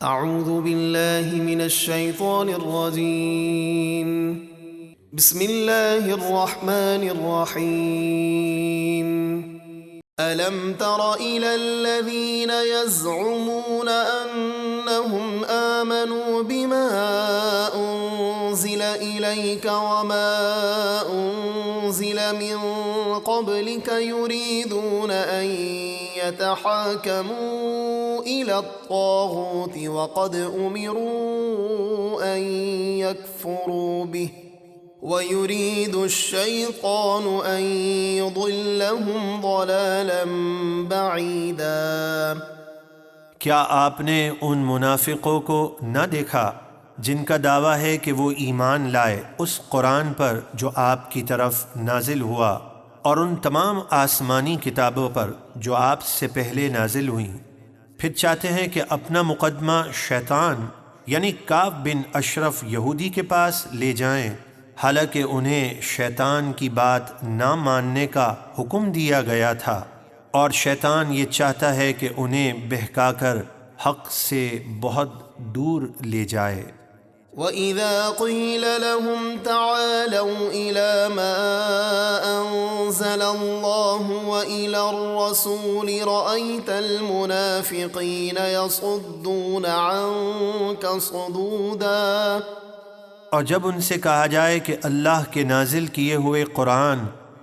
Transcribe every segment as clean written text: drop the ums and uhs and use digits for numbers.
اعوذ باللہ من الشیطان الرجیم بسم اللہ الرحمن الرحیم ألم تر إلى الذين يزعمون أنهم آمنوا بما أنزل إليك وما أنزل من قبلك يريدون أن يتحاكموا إلى الطاغوت وقد أمروا أن يكفروا به وَيُرِيدُ الشَّيْطَانُ أَن يُضِلَّهُمْ ضَلَالًا بَعِيدًا۔ کیا آپ نے ان منافقوں کو نہ دیکھا جن کا دعویٰ ہے کہ وہ ایمان لائے اس قرآن پر جو آپ کی طرف نازل ہوا اور ان تمام آسمانی کتابوں پر جو آپ سے پہلے نازل ہوئیں، پھر چاہتے ہیں کہ اپنا مقدمہ شیطان یعنی کعب بن اشرف یہودی کے پاس لے جائیں، حالانکہ انہیں شیطان کی بات نہ ماننے کا حکم دیا گیا تھا، اور شیطان یہ چاہتا ہے کہ انہیں بہکا کر حق سے بہت دور لے جائے۔ وَإِذَا قِيلَ لَهُمْ تَعَالَوْا إِلَى مَا أَنزَلَ اللَّهُ وَإِلَى الرَّسُولِ رَأَيْتَ الْمُنَافِقِينَ يَصُدُّونَ عَنكَ صُدُودًا۔ اور جب ان سے کہا جائے کہ اللہ کے نازل کیے ہوئے قرآن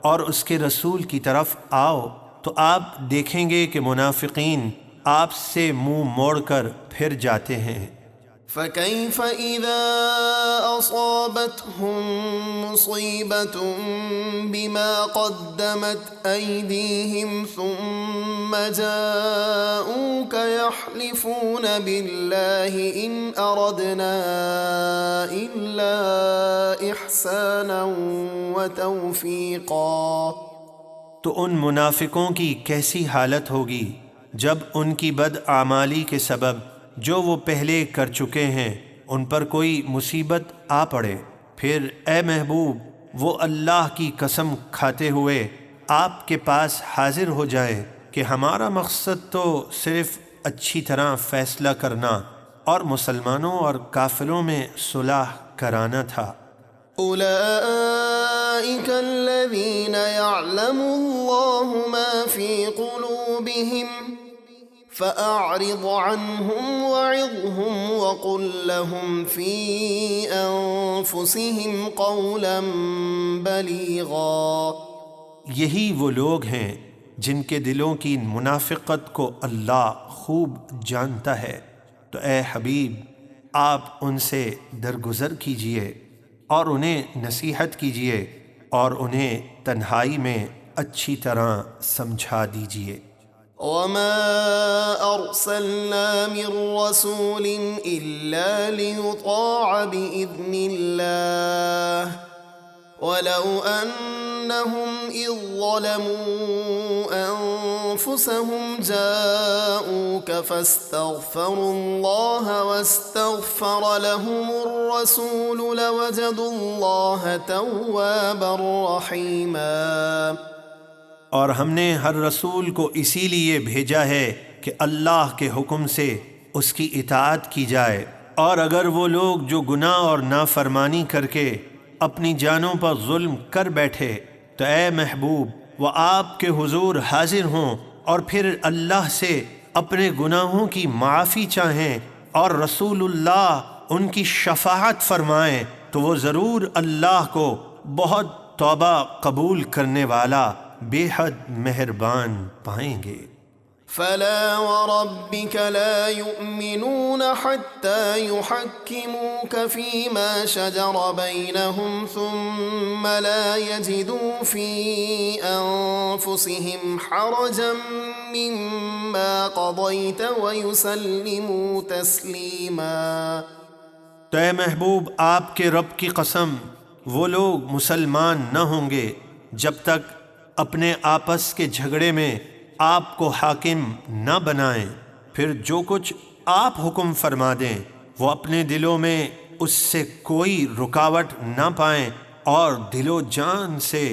اور اس کے رسول کی طرف آؤ، تو آپ دیکھیں گے کہ منافقین آپ سے منہ موڑ کر پھر جاتے ہیں۔ فَكَيْفَ إِذَا أَصَابَتْهُم مُّصِيبَةٌ بِمَا قَدَّمَتْ أَيْدِيهِمْ ثُمَّ جَاءُوكَ يَحْلِفُونَ بِاللَّهِ إِنْ أَرَدْنَا إِلَّا إِحْسَانًا وَتَوْفِيقًا۔ تو ان منافقوں کی کیسی حالت ہوگی جب ان کی بدعمالی کے سبب جو وہ پہلے کر چکے ہیں ان پر کوئی مصیبت آ پڑے، پھر اے محبوب وہ اللہ کی قسم کھاتے ہوئے آپ کے پاس حاضر ہو جائیں کہ ہمارا مقصد تو صرف اچھی طرح فیصلہ کرنا اور مسلمانوں اور کافروں میں صلح کرانا تھا۔ أولئك الذين يعلم الله ما في قلوبهم فأعرض عنهم وعظهم وقل لهم في أنفسهم قولا بليغا۔ یہی وہ لوگ ہیں جن کے دلوں کی منافقت کو اللہ خوب جانتا ہے، تو اے حبیب آپ ان سے درگزر کیجئے اور انہیں نصیحت کیجئے اور انہیں تنہائی میں اچھی طرح سمجھا دیجئے۔ وَمَا أَرْسَلْنَا مِن رَّسُولٍ إِلَّا لِيُطَاعَ بِإِذْنِ اللَّهِ وَلَوْ أَنَّهُمْ إِذ ظَّلَمُوا أَنفُسَهُمْ جَاءُوكَ فَاسْتَغْفَرُوا اللَّهَ وَاسْتَغْفَرَ لَهُمُ الرَّسُولُ لَوَجَدُوا اللَّهَ تَوَّابًا رَّحِيمًا۔ اور ہم نے ہر رسول کو اسی لیے بھیجا ہے کہ اللہ کے حکم سے اس کی اطاعت کی جائے، اور اگر وہ لوگ جو گناہ اور نافرمانی کر کے اپنی جانوں پر ظلم کر بیٹھے تو اے محبوب وہ آپ کے حضور حاضر ہوں اور پھر اللہ سے اپنے گناہوں کی معافی چاہیں اور رسول اللہ ان کی شفاعت فرمائیں، تو وہ ضرور اللہ کو بہت توبہ قبول کرنے والا بے حد مہربان پائیں گے۔ فَلَا وَرَبِّكَ لَا يُؤْمِنُونَ حَتَّى يُحَكِّمُوكَ فِي مَا شَجَرَ بَيْنَهُمْ ثُمَّ لَا يَجِدُوا فِي أَنفُسِهِمْ حَرَجًا مِّمَّا قَضَيْتَ وَيُسَلِّمُوا تَسْلِيمًا۔ تو اے محبوب آپ کے رب کی قسم وہ لوگ مسلمان نہ ہوں گے جب تک اپنے آپس کے جھگڑے میں آپ کو حاکم نہ بنائیں، پھر جو کچھ آپ حکم فرما دیں وہ اپنے دلوں میں اس سے کوئی رکاوٹ نہ پائیں اور دل و جان سے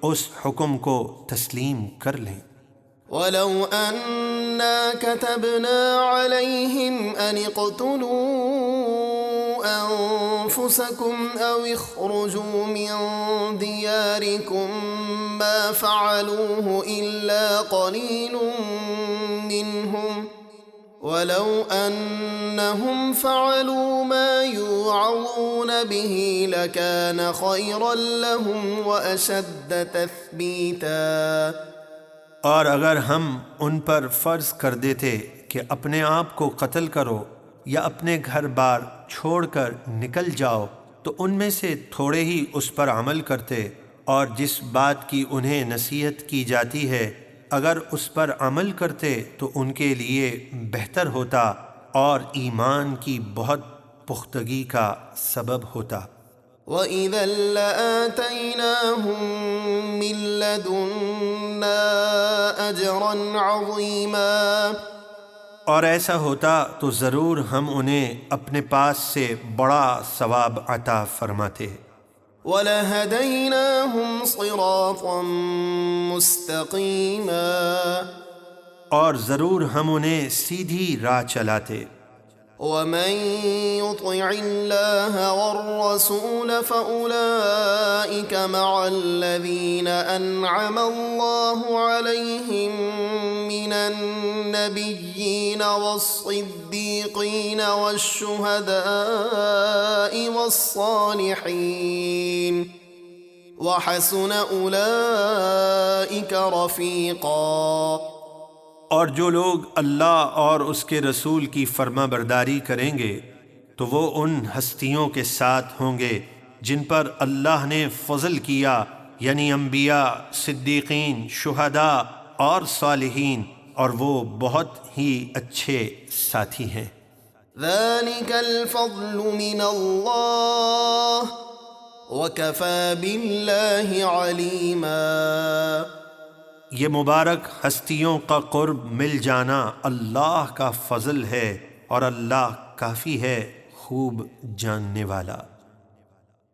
اس حکم کو تسلیم کر لیں۔ ولو أنا كتبنا عليهم أن اقتلوا أنفسكم أو اخرجوا من دياركم ما فعلوه إلا قليل منهم ولو أنهم فعلوا ما يوعظون به لكان خيرا لهم وأشد تثبيتا۔ اور اگر ہم ان پر فرض کر دیتے کہ اپنے آپ کو قتل کرو یا اپنے گھر بار چھوڑ کر نکل جاؤ تو ان میں سے تھوڑے ہی اس پر عمل کرتے، اور جس بات کی انہیں نصیحت کی جاتی ہے اگر اس پر عمل کرتے تو ان کے لیے بہتر ہوتا اور ایمان کی بہت پختگی کا سبب ہوتا۔ وَإِذًا لَّآتَيْنَاهُم مِّن لَّدُنَّا أَجْرًا عَظِيمًا۔ اور ایسا ہوتا تو ضرور ہم انہیں اپنے پاس سے بڑا ثواب عطا فرماتے۔ وَلَهَدَيْنَاهُمْ صِرَاطًا مُّسْتَقِيمًا۔ اور ضرور ہم انہیں سیدھی راہ چلاتے۔ وَمَن يُطِعِ اللَّهَ وَالرَّسُولَ فَأُولَٰئِكَ مَعَ الَّذِينَ أَنْعَمَ اللَّهُ عَلَيْهِم مِّنَ النَّبِيِّينَ وَالصِّدِّيقِينَ وَالشُّهَدَاءِ وَالصَّالِحِينَ وَحَسُنَ أُولَٰئِكَ رَفِيقًا۔ اور جو لوگ اللہ اور اس کے رسول کی فرما برداری کریں گے تو وہ ان ہستیوں کے ساتھ ہوں گے جن پر اللہ نے فضل کیا، یعنی انبیاء، صدیقین، شہداء اور صالحین، اور وہ بہت ہی اچھے ساتھی ہیں۔ ذَلِكَ الْفَضْلُ مِنَ اللَّهِ وَكَفَى بِاللَّهِ عَلِيمًا۔ یہ مبارک ہستیوں کا قرب مل جانا اللہ کا فضل ہے، اور اللہ کافی ہے خوب جاننے والا۔